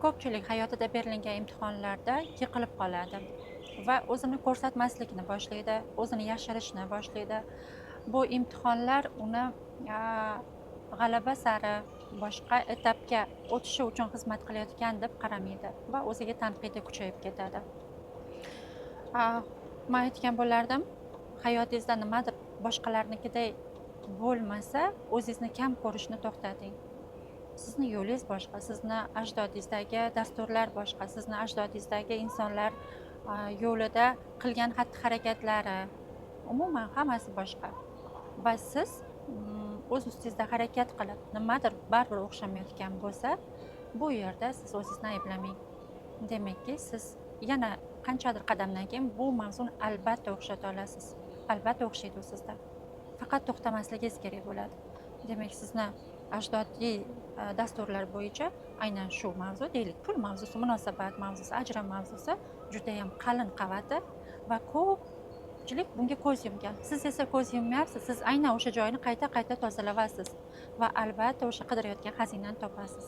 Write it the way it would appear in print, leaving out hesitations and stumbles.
Ko'pchilik hayotida berilgan imtihonlarda yiqilib qoladi va o'zini ko'rsatmaslikni boshlaydi, o'zini yashirishni boshlaydi. Bu imtihonlar uni g'alaba sari boshqa etapga o'tishi uchun xizmat qilayotgan deb qaramaydi va o'ziga tanqidi kuchayib ketadi. Men aytgan bo'lardim, hayotingizda nimadir boshqalarnikidek bo'lmasa, o'zingizni kam ko'rishni to'xtating. Sizni yo'lingiz boshqa, sizni ajdodingizdagi dasturlar boshqa, sizni ajdodingizdagi insonlar yo'lida qilgan xatti-harakatlari, umuman hammasi boshqa. Va siz o'z ustingizda harakat qilib, nimadir baribir o'xshamayotgan bo'lsa, bu yerda siz o'zingizni ayblamang. Demakki, siz yana qanchadir qadamdan keyin bu mavzuni albatta o'xshata olasiz. Albatta o'xshaydi u sizda. Faqat to'xtamasligingiz kerak bo'ladi. Demak, sizni ajdodiy dasturlar bo'yicha aynan shu mavzu deylik, pul mavzusi, munosabat mavzusi, ajrim mavzusi juda ham qalin qavati va ko'pchilik bunga ko'z yumgan. Siz esa ko'z yummayapsiz. Siz aynan o'sha joyni qayta-qayta tozalayapsiz va albatta o'sha qidirayotgan xazinani topasiz.